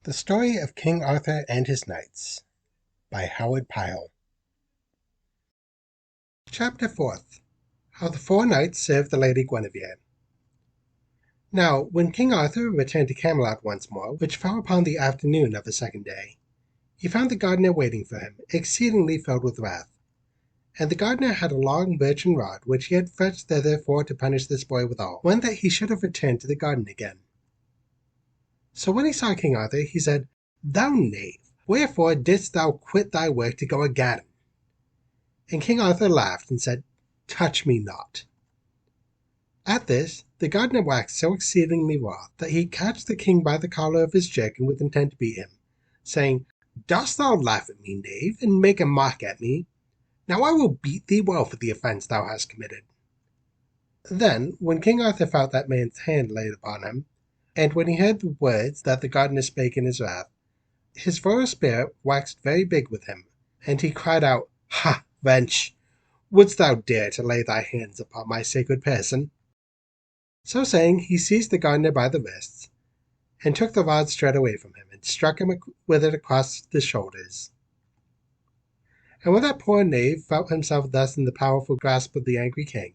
The Story of King Arthur and His Knights by Howard Pyle. Chapter 4th. How the Four Knights Served the Lady Gwenivere. Now, when King Arthur returned to Camelot once more, which fell upon the afternoon of the second day, he found the gardener waiting for him, exceedingly filled with wrath. And the gardener had a long birchen rod, which he had fetched thither for to punish this boy withal, one that he should have returned to the garden again. So when he saw King Arthur, he said, "Thou knave, wherefore didst thou quit thy work to go a gadding?" And King Arthur laughed and said, "Touch me not." At this, the gardener waxed so exceedingly wroth that he catched the king by the collar of his jerkin with intent to beat him, saying, "Dost thou laugh at me, knave, and make a mock at me? Now I will beat thee well for the offence thou hast committed." Then, when King Arthur felt that man's hand laid upon him, and when he heard the words that the gardener spake in his wrath, his royal spirit waxed very big with him, and he cried out, "Ha, wench! Wouldst thou dare to lay thy hands upon my sacred person?" So saying, he seized the gardener by the wrists, and took the rod straight away from him, and struck him with it across the shoulders. And when that poor knave felt himself thus in the powerful grasp of the angry king,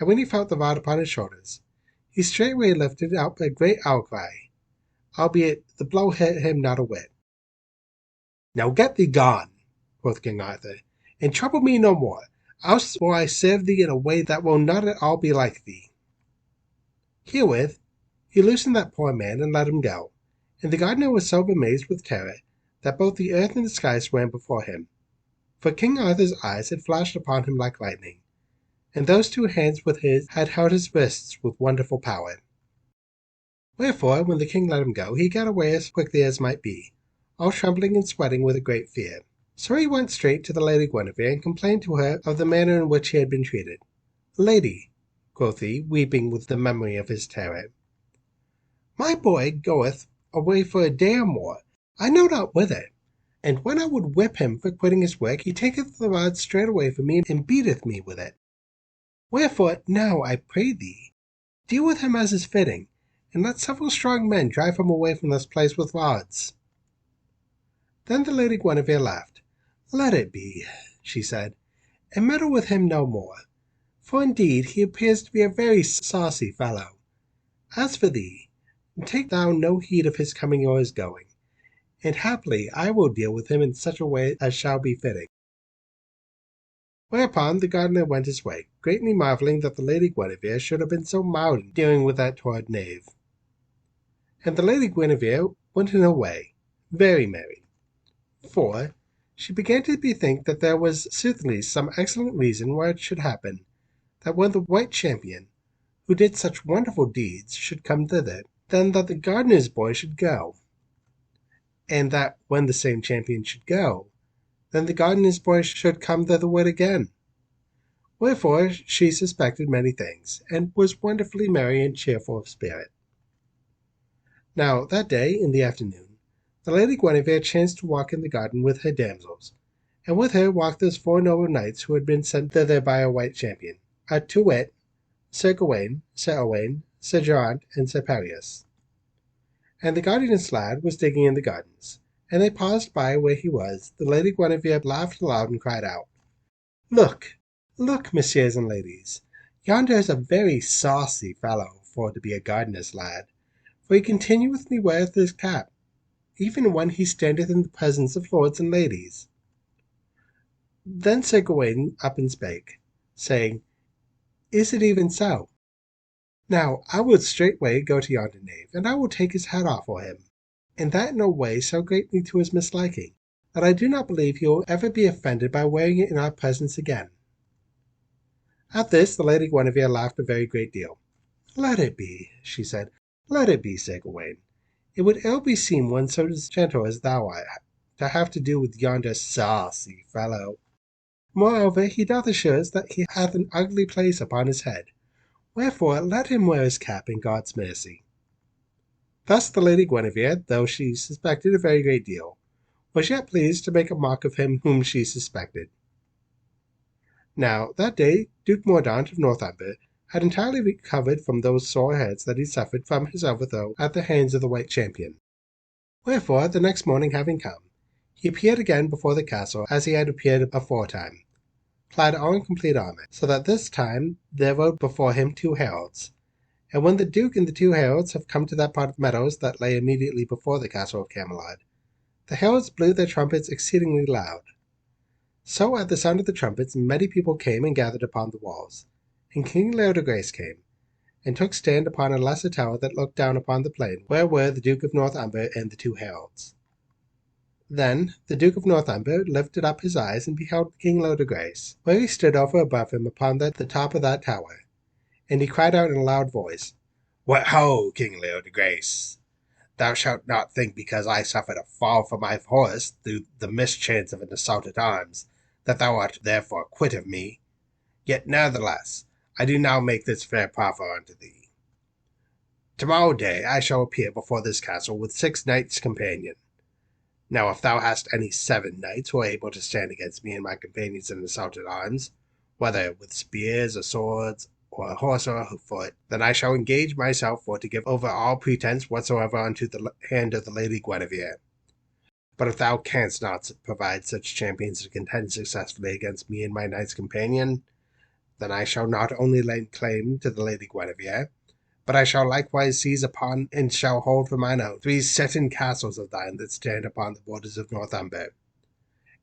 and when he felt the rod upon his shoulders, he straightway lifted up a great outcry, albeit the blow hit him not a whit. "Now get thee gone," quoth King Arthur, "and trouble me no more, else will I serve thee in a way that will not at all be like thee." Herewith he loosened that poor man and let him go, and the gardener was so amazed with terror that both the earth and the sky swam before him, for King Arthur's eyes had flashed upon him like lightning, and those two hands with his had held his wrists with wonderful power. Wherefore, when the king let him go, he got away as quickly as might be, all trembling and sweating with a great fear. So he went straight to the Lady Gwenivere, and complained to her of the manner in which he had been treated. "Lady," quoth he, weeping with the memory of his terror, "my boy goeth away for a day or more, I know not whither, and when I would whip him for quitting his work, he taketh the rod straight away from me, and beateth me with it. Wherefore, now, I pray thee, deal with him as is fitting, and let several strong men drive him away from this place with rods." Then the Lady Gwenivere laughed. "Let it be," she said, "and meddle with him no more, for indeed he appears to be a very saucy fellow. As for thee, take thou no heed of his coming or his going, and happily I will deal with him in such a way as shall be fitting." Whereupon the gardener went his way, greatly marvelling that the Lady Gwenivere should have been so mild in dealing with that toward knave. And the Lady Gwenivere went in her way, very merry, for she began to bethink that there was soothly some excellent reason why it should happen that when the white champion, who did such wonderful deeds, should come thither, then that the gardener's boy should go, and that when the same champion should go, then the gardener's boy should come thitherward again. Wherefore she suspected many things, and was wonderfully merry and cheerful of spirit. Now that day, in the afternoon, the Lady Gwenivere chanced to walk in the garden with her damsels, and with her walked those four noble knights who had been sent thither by a white champion, to wit, Sir Gawain, Sir Owain, Sir Geraint, and Sir Pelleas. And the gardener's lad was digging in the gardens, and they paused by where he was. The Lady Gwenivere laughed aloud and cried out, "Look, look, messieurs and ladies, yonder is a very saucy fellow for to be a gardener's lad, for he continually weareth his cap, even when he standeth in the presence of lords and ladies." Then Sir Gawain up and spake, saying, "Is it even so? Now I will straightway go to yonder knave, and I will take his hat off for him, and that in a way so greatly to his misliking, that I do not believe he will ever be offended by wearing it in our presence again." At this the Lady Gwenivere laughed a very great deal. "Let it be," she said, "let it be, Sir Gawain. It would ill beseem one so gentle as thou art to have to do with yonder saucy fellow. Moreover, he doth assure us that he hath an ugly place upon his head. Wherefore let him wear his cap in God's mercy." Thus the Lady Gwenivere, though she suspected a very great deal, was yet pleased to make a mock of him whom she suspected. Now that day Duke Mordaunt of Northumber had entirely recovered from those sore hurts that he suffered from his overthrow at the hands of the white champion. Wherefore, the next morning having come, he appeared again before the castle as he had appeared aforetime, clad all in complete armour, so that this time there rode before him two heralds. And when the Duke and the two heralds have come to that part of meadows that lay immediately before the castle of Camelot, the heralds blew their trumpets exceedingly loud. So at the sound of the trumpets many people came and gathered upon the walls, and King Leodegrace came, and took stand upon a lesser tower that looked down upon the plain, where were the Duke of Northumber and the two heralds. Then the Duke of Northumber lifted up his eyes and beheld King Leodegrace, where he stood over above him upon the top of that tower, and he cried out in a loud voice, "What ho, King Leodegrace! Thou shalt not think because I suffered a fall from my horse through the mischance of an assault at arms, that thou art therefore quit of me. Yet nevertheless I do now make this fair proffer unto thee. Tomorrow day I shall appear before this castle with 6 knights companion. Now if thou hast any 7 knights who are able to stand against me and my companions in assault at arms, whether with spears or swords, or a horse or a foot, then I shall engage myself for to give over all pretence whatsoever unto the hand of the Lady Gwenivere. But if thou canst not provide such champions to contend successfully against me and my knights companion, then I shall not only lay claim to the Lady Gwenivere, but I shall likewise seize upon and shall hold for mine own 3 certain castles of thine that stand upon the borders of Northumber.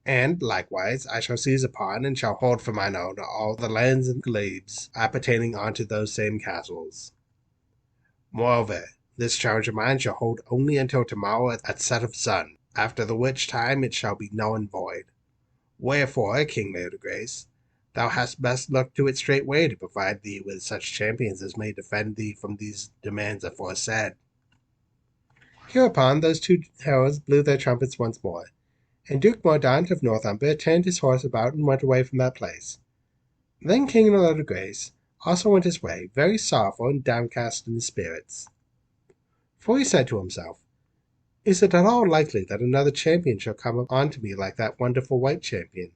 And likewise I shall seize upon and shall hold for mine own all the lands and glebes appertaining unto those same castles. Moreover, this challenge of mine shall hold only until tomorrow at set of sun, after the which time it shall be null and void. Wherefore, King Leodegrace, thou hast best look to it straightway to provide thee with such champions as may defend thee from these demands aforesaid." Hereupon those two heralds blew their trumpets once more, and Duke Mordaunt of Northumber turned his horse about and went away from that place. Then King Leodegrace also went his way, very sorrowful and downcast in his spirits. For he said to himself, "Is it at all likely that another champion shall come unto me like that wonderful white champion,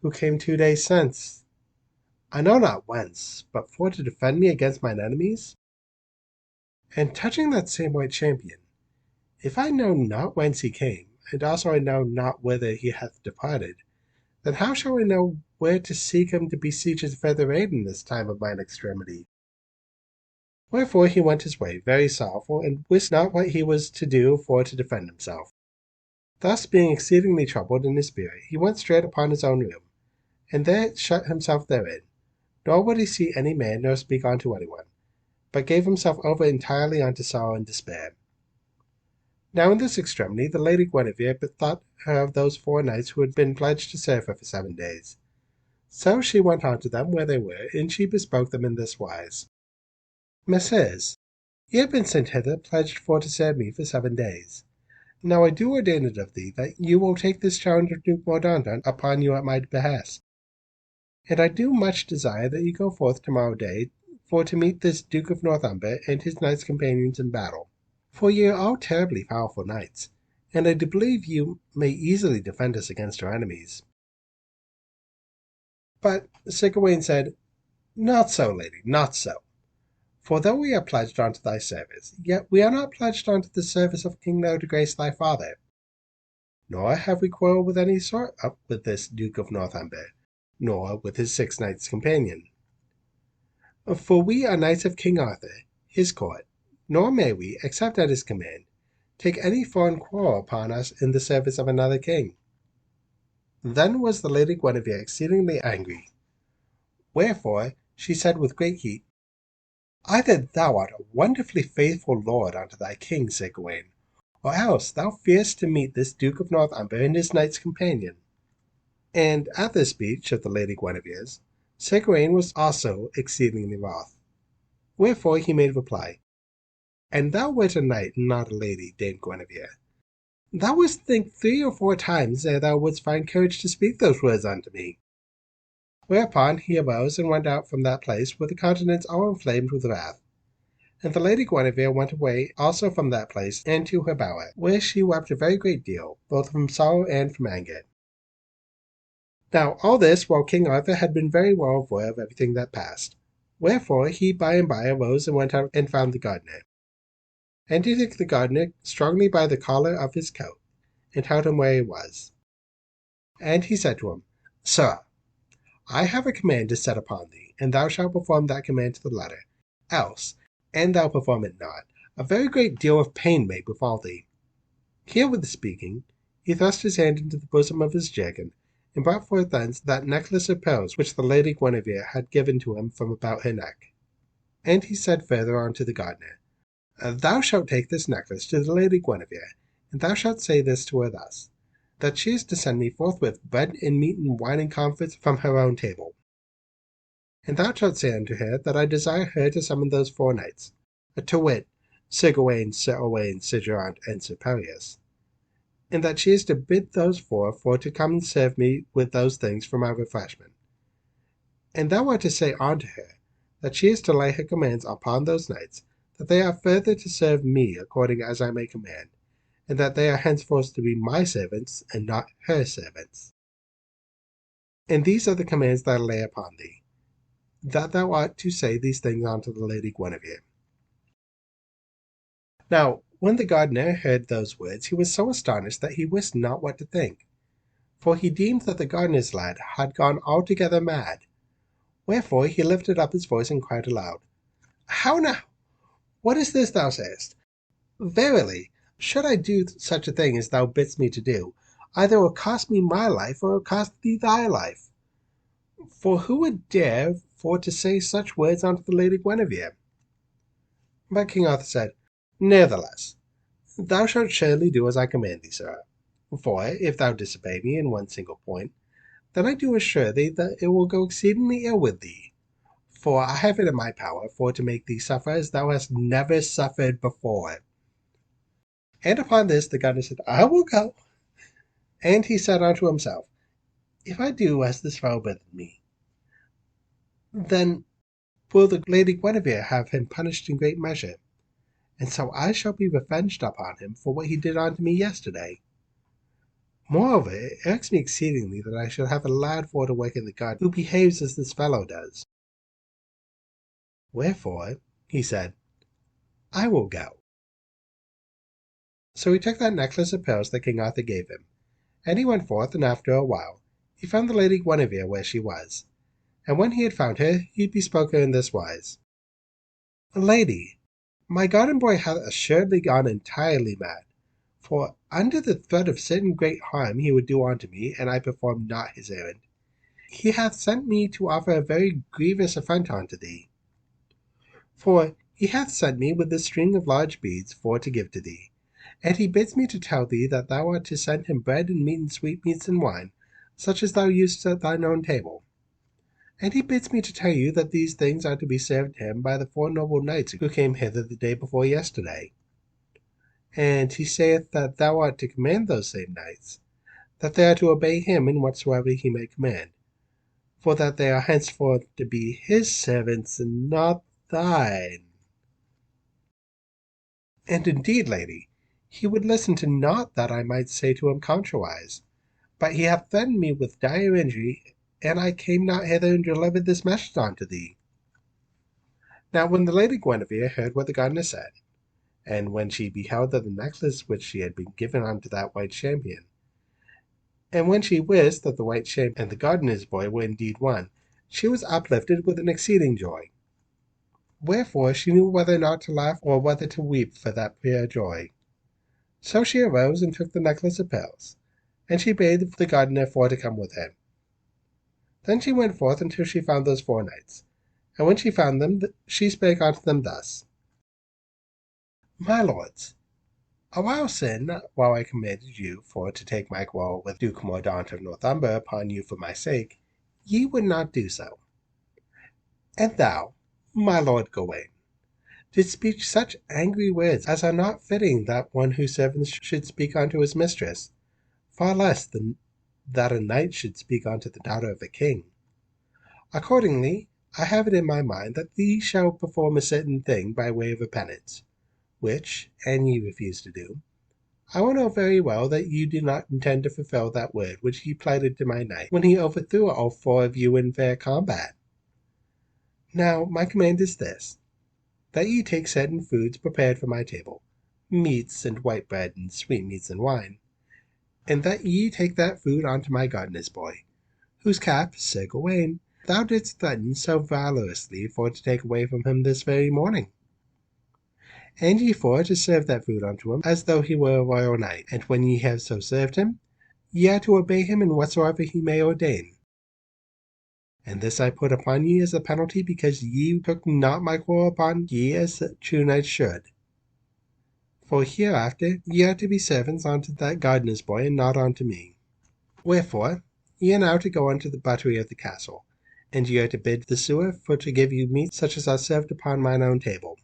who came 2 days since, I know not whence, but for to defend me against mine enemies? And touching that same white champion, if I know not whence he came, and also I know not whither he hath departed, then how shall I know where to seek him to beseech his further aid in this time of mine extremity?" Wherefore he went his way, very sorrowful, and wist not what he was to do for to defend himself. Thus being exceedingly troubled in his spirit, he went straight upon his own room, and there shut himself therein, nor would he see any man nor speak unto anyone, but gave himself over entirely unto sorrow and despair. Now in this extremity the Lady Gwenivere bethought her of those 4 knights who had been pledged to serve her for 7 days. So she went unto them where they were, and she bespoke them in this wise: "Messieurs, ye have been sent hither pledged for to serve me for 7 days. Now I do ordain it of thee that you will take this challenge of Duke Mordaunt upon you at my behest. And I do much desire that ye go forth tomorrow day for to meet this Duke of Northumber and his knights companions in battle. For ye are all terribly powerful knights, and I do believe you may easily defend us against our enemies." But Sir Gawain said, "Not so, lady, not so. For though we are pledged unto thy service, yet we are not pledged unto the service of King Leodegrace thy father. Nor have we quarrelled with any sort with this Duke of Northumber, nor with his 6 knights companion. For we are knights of King Arthur, his court, nor may we, except at his command, take any foreign quarrel upon us in the service of another king." Then was the Lady Guinevere exceedingly angry. Wherefore she said with great heat, "Either thou art a wonderfully faithful lord unto thy king, Sir Gawain, or else thou fearest to meet this Duke of Northumber and his knights companion." And at this speech of the Lady Guinevere's, Sir Gawain was also exceedingly wroth. Wherefore he made reply, "And thou wert a knight and not a lady, Dame Guinevere. Thou wouldst think 3 or 4 times ere thou wouldst find courage to speak those words unto me." Whereupon he arose and went out from that place with a countenance all inflamed with wrath. And the Lady Guinevere went away also from that place and to her bower, where she wept a very great deal, both from sorrow and from anger. Now all this while King Arthur had been very well aware of everything that passed. Wherefore he by and by arose and went out and found the gardener. And he took the gardener strongly by the collar of his coat, and held him where he was. And he said to him, Sir, I have a command to set upon thee, and thou shalt perform that command to the letter. Else, an thou perform it not, a very great deal of pain may befall thee. Herewith speaking, he thrust his hand into the bosom of his jerkin, and brought forth thence that necklace of pearls which the Lady Guinevere had given to him from about her neck. And he said further unto the gardener, Thou shalt take this necklace to the Lady Guinevere, and thou shalt say this to her thus, that she is to send me forthwith bread and meat and wine and comforts from her own table. And thou shalt say unto her that I desire her to summon those 4 knights, to wit, Sir Gawain, Sir Owain, Sir Geraint, and Sir Pelleas, and that she is to bid those 4 for to come and serve me with those things for my refreshment. And thou art to say unto her that she is to lay her commands upon those knights, that they are further to serve me according as I may command, and that they are henceforth to be my servants, and not her servants. And these are the commands that I lay upon thee, that thou art to say these things unto the Lady Guinevere. Now, when the gardener heard those words, he was so astonished that he wist not what to think, for he deemed that the gardener's lad had gone altogether mad. Wherefore he lifted up his voice and cried aloud, How now? What is this thou sayest? Verily, should I do such a thing as thou bidst me to do, either it will cost me my life, or it will cost thee thy life. For who would dare for to say such words unto the Lady Guinevere? But King Arthur said, Nevertheless, thou shalt surely do as I command thee, sir. For if thou disobey me in one single point, then I do assure thee that it will go exceedingly ill with thee. For I have it in my power for to make thee suffer as thou hast never suffered before. And upon this the gardener said, I will go. And he said unto himself, If I do as this fellow biddeth me, then will the Lady Guinevere have him punished in great measure, and so I shall be revenged upon him for what he did unto me yesterday. Moreover, it irks me exceedingly that I should have a lad for to work in the garden who behaves as this fellow does. Wherefore, he said, I will go. So he took that necklace of pearls that King Arthur gave him, and he went forth, and after a while he found the Lady Guinevere where she was. And when he had found her, he bespoke her in this wise, Lady, my garden boy hath assuredly gone entirely mad, for under the threat of certain great harm he would do unto me, and I performed not his errand, he hath sent me to offer a very grievous affront unto thee. For he hath sent me with this string of large beads for to give to thee, and he bids me to tell thee that thou art to send him bread and meat and sweetmeats and wine, such as thou usest at thine own table. And he bids me to tell you that these things are to be served him by the 4 noble knights who came hither the day before yesterday. And he saith that thou art to command those same knights, that they are to obey him in whatsoever he may command, for that they are henceforth to be his servants and not thine. And indeed, lady, he would listen to naught that I might say to him contrariwise, but he hath threatened me with dire injury, and I came not hither and delivered this message unto thee. Now when the Lady Guinevere heard what the gardener said, and when she beheld that the necklace which she had been given unto that white champion, and when she wist that the white champion and the gardener's boy were indeed one, she was uplifted with an exceeding joy. Wherefore she knew whether not to laugh or whether to weep for that pure joy. So she arose and took the necklace of pearls, and she bade the gardener for to come with her. Then she went forth until she found those 4 knights, and when she found them, she spake unto them thus, My lords, a while sin, while I commanded you for to take my quarrel with Duke Mordaunt of Northumber upon you for my sake, ye would not do so. And thou, my lord Gawain, didst speak such angry words as are not fitting that one whose servants should speak unto his mistress, far less than that a knight should speak unto the daughter of a king. Accordingly, I have it in my mind that thee shall perform a certain thing by way of a penance, which, an ye refuse to do, I will know very well that you do not intend to fulfill that word which he plighted to my knight when he overthrew all 4 of you in fair combat. Now my command is this, that ye take certain foods prepared for my table, meats and white bread and sweetmeats and wine, and that ye take that food unto my gardener's boy, whose cap, Sir Gawain, thou didst threaten so valorously for to take away from him this very morning. And ye for to serve that food unto him, as though he were a royal knight, and when ye have so served him, ye are to obey him in whatsoever he may ordain. And this I put upon ye as a penalty, because ye took not my quarrel upon ye as true knights should. For hereafter ye are to be servants unto that gardener's boy, and not unto me. Wherefore ye are now to go unto the buttery of the castle, and ye are to bid the sewer for to give you meat such as are served upon mine own table.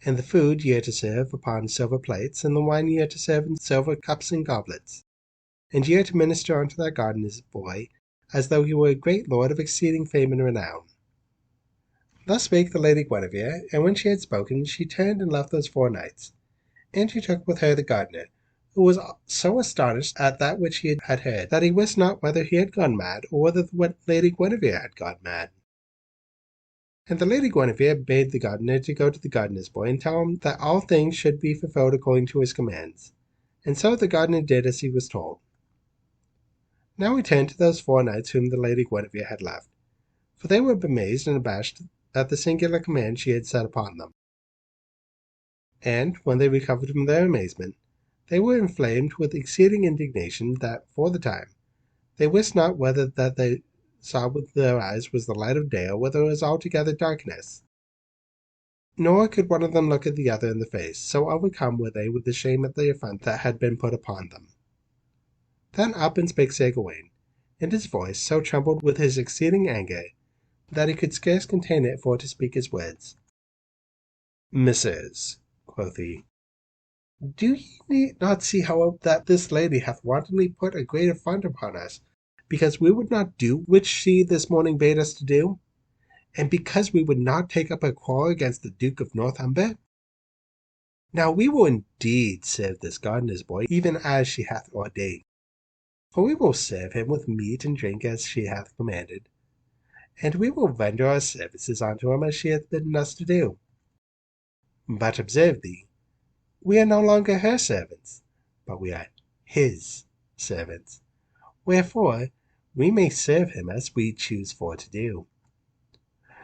And the food ye are to serve upon silver plates, and the wine ye are to serve in silver cups and goblets. And ye are to minister unto that gardener's boy, as though he were a great lord of exceeding fame and renown. Thus spake the Lady Guenevere, and when she had spoken, she turned and left those 4 knights. And she took with her the gardener, who was so astonished at that which he had heard, that he wist not whether he had gone mad, or whether the Lady Guenevere had gone mad. And the Lady Guenevere bade the gardener to go to the gardener's boy, and tell him that all things should be fulfilled according to his commands. And so the gardener did as he was told. Now we turn to those 4 knights whom the Lady Guenevere had left, for they were amazed and abashed at the singular command she had set upon them. And when they recovered from their amazement, they were inflamed with exceeding indignation, that, for the time, they wist not whether that they saw with their eyes was the light of day, or whether it was altogether darkness. Nor could one of them look at the other in the face, so overcome were they with the shame at the affront that had been put upon them. Then up and spake Sir Gawain, and his voice so trembled with his exceeding anger, that he could scarce contain it for to speak his words. Messieurs, quoth he, do ye not see how that this lady hath wantonly put a great affront upon us, because we would not do which she this morning bade us to do, and because we would not take up a quarrel against the Duke of Northumber? Now we will indeed serve this gardener's boy, even as she hath ordained, for we will serve him with meat and drink as she hath commanded, and we will render our services unto him as she hath bidden us to do. But observe thee, we are no longer her servants, but we are his servants, wherefore we may serve him as we choose for to do.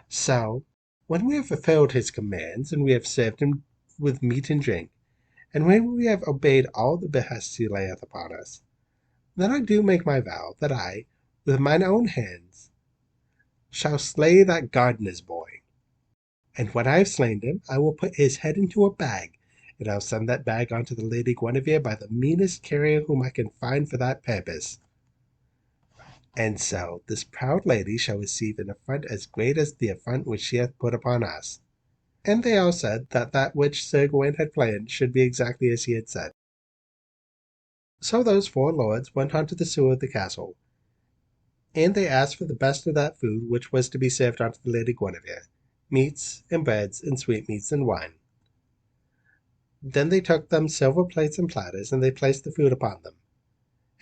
So, when we have fulfilled his commands, and we have served him with meat and drink, and when we have obeyed all the behests he layeth upon us, then I do make my vow that I, with mine own hands, shall slay that gardener's boy. And when I have slain him, I will put his head into a bag, and I'll send that bag unto the Lady Guenevere by the meanest carrier whom I can find for that purpose. And so this proud lady shall receive an affront as great as the affront which she hath put upon us. And they all said that that which Sir Gawain had planned should be exactly as he had said. So those 4 lords went unto the sewer of the castle, and they asked for the best of that food which was to be served unto the Lady Guenevere, meats and breads and sweetmeats and wine. Then they took them silver plates and platters, and they placed the food upon them.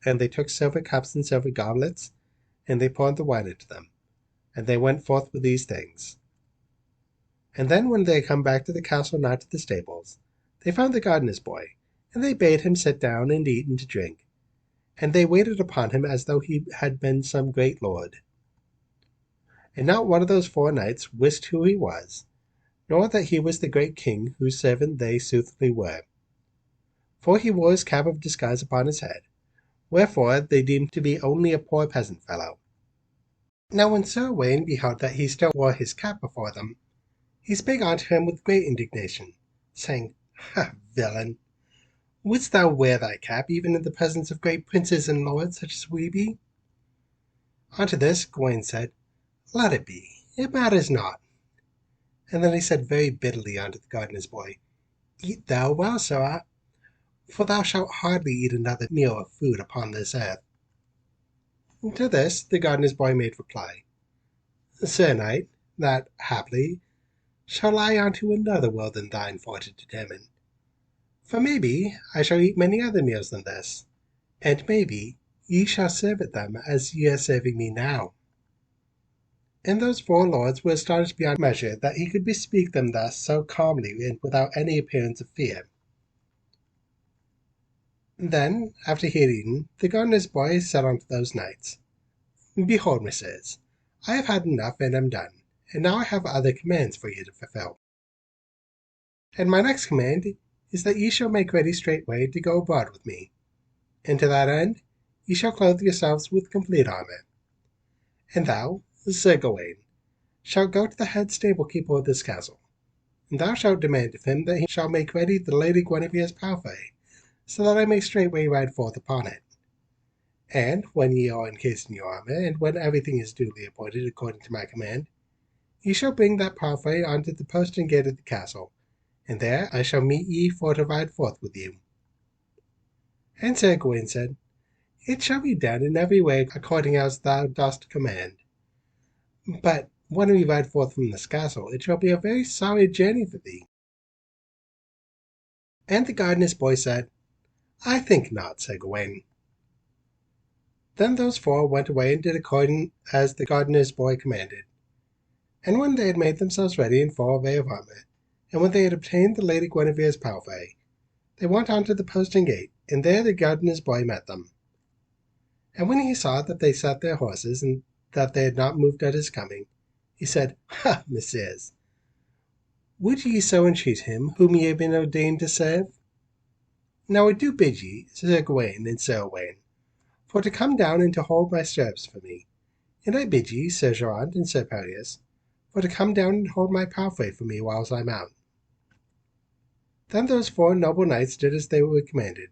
And they took silver cups and silver goblets, and they poured the wine into them. And they went forth with these things. And then when they come back to the castle, not to the stables, they found the gardener's boy, and they bade him sit down and eat and to drink. And they waited upon him as though he had been some great lord. And not one of those 4 knights wist who he was, nor that he was the great king whose servant they soothly were. For he wore his cap of disguise upon his head, wherefore they deemed to be only a poor peasant fellow. Now when Sir Gawain beheld that he still wore his cap before them, he spake unto him with great indignation, saying, Ha, villain! Wouldst thou wear thy cap even in the presence of great princes and lords such as we be? Unto this Gawain said, Let it be, it matters not. And then he said very bitterly unto the gardener's boy, Eat thou well, sirrah, for thou shalt hardly eat another meal of food upon this earth. And to this the gardener's boy made reply, Sir knight, that, haply, shall lie unto another will than thine for to determine. For maybe I shall eat many other meals than this, and maybe ye shall serve at them as ye are serving me now. And those four lords were astonished beyond measure that he could bespeak them thus so calmly and without any appearance of fear. Then, after he had eaten, the gardener's boy said unto those knights, Behold, messieurs, I have had enough and am done, and now I have other commands for you to fulfill. And my next command is that ye shall make ready straightway to go abroad with me, and to that end ye shall clothe yourselves with complete armor. And thou, Sir Gawain, shalt go to the head stable keeper of this castle, and thou shalt demand of him that he shall make ready the Lady Guinevere's palfrey, so that I may straightway ride forth upon it. And when ye are encased in your armor, and when everything is duly appointed according to my command, ye shall bring that palfrey unto the postern gate of the castle, and there I shall meet ye for to ride forth with you. And Sir Gawain said, It shall be done in every way according as thou dost command. But when we ride forth from this castle, it shall be a very sorry journey for thee. And the gardener's boy said, I think not, Sir Gawain. Then those four went away and did according as the gardener's boy commanded. And when they had made themselves ready in full array of armor, and when they had obtained the Lady Guinevere's palfrey, they went on to the postern gate, and there the gardener's boy met them. And when he saw that they sat their horses, and that they had not moved at his coming, he said, Ha, messieurs, would ye so entreat him whom ye have been ordained to serve? Now I do bid ye, Sir Gawain and Sir Owain, for to come down and to hold my stirrups for me, and I bid ye, Sir Geraint and Sir Pelleas, for to come down and hold my palfrey for me whiles I mount. Then those four noble knights did as they were commanded.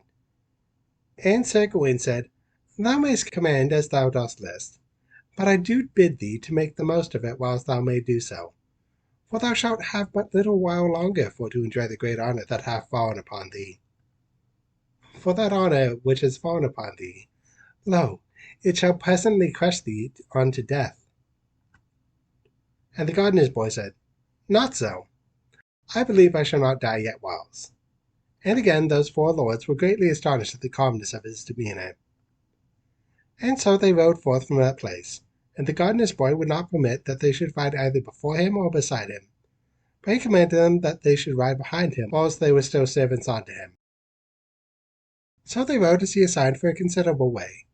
And Sir Gawain said, Thou mayst command as thou dost list, but I do bid thee to make the most of it whilst thou may do so, for thou shalt have but little while longer for to enjoy the great honour that hath fallen upon thee. For that honour which has fallen upon thee, lo, it shall presently crush thee unto death. And the gardener's boy said, Not so. I believe I shall not die yet whiles. And again those four lords were greatly astonished at the calmness of his demeanour. And so they rode forth from that place, and the gardener's boy would not permit that they should ride either before him or beside him, but he commanded them that they should ride behind him whilst they were still servants unto him. So they rode as he assigned for a considerable way.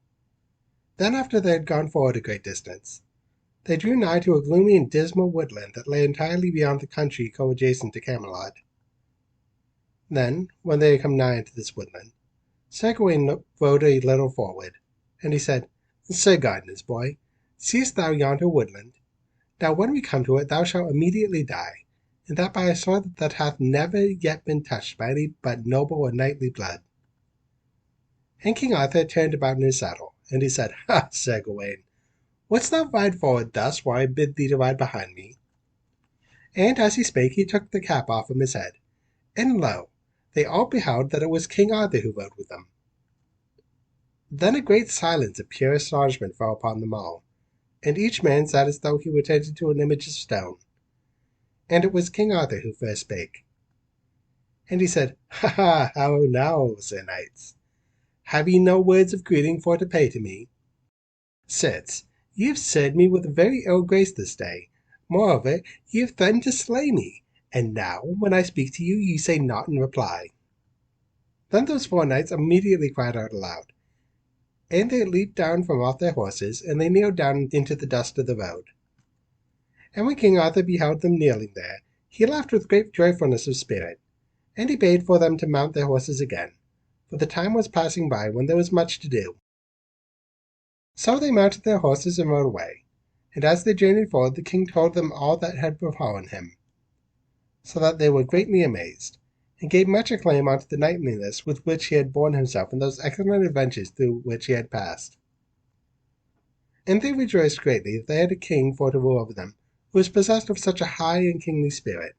Then after they had gone forward a great distance, they drew nigh to a gloomy and dismal woodland that lay entirely beyond the country co-adjacent to Camelot. Then, when they had come nigh into this woodland, Sir Gawain rode a little forward, and he said, Sir gardener's boy, seest thou yonder woodland? Now when we come to it thou shalt immediately die, and that by a sword that hath never yet been touched by any but noble or knightly blood. And King Arthur turned about in his saddle, and he said, Ha, Sir Gawain, wouldst thou ride forward thus while I bid thee to ride behind me? And as he spake he took the cap off from his head, and lo, they all beheld that it was King Arthur who rode with them. Then a great silence of pure astonishment fell upon them all, and each man sat as though he were turned into an image of stone. And it was King Arthur who first spake. And he said, Ha, ha, how now, Sir Knights? Have ye no words of greeting for to pay to me? Sirs, ye have served me with a very ill grace this day. Moreover, ye have threatened to slay me, and now, when I speak to you, ye say naught in reply. Then those four knights immediately cried out aloud, and they leaped down from off their horses, and they kneeled down into the dust of the road. And when King Arthur beheld them kneeling there, he laughed with great joyfulness of spirit, and he bade for them to mount their horses again, for the time was passing by when there was much to do. So they mounted their horses and rode away, and as they journeyed forward the king told them all that had befallen him, so that they were greatly amazed, and gave much acclaim unto the knightliness with which he had borne himself in those excellent adventures through which he had passed. And they rejoiced greatly that they had a king for to rule over them, who was possessed of such a high and kingly spirit.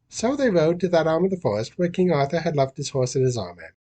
So they rode to that arm of the forest where King Arthur had left his horse and his armor.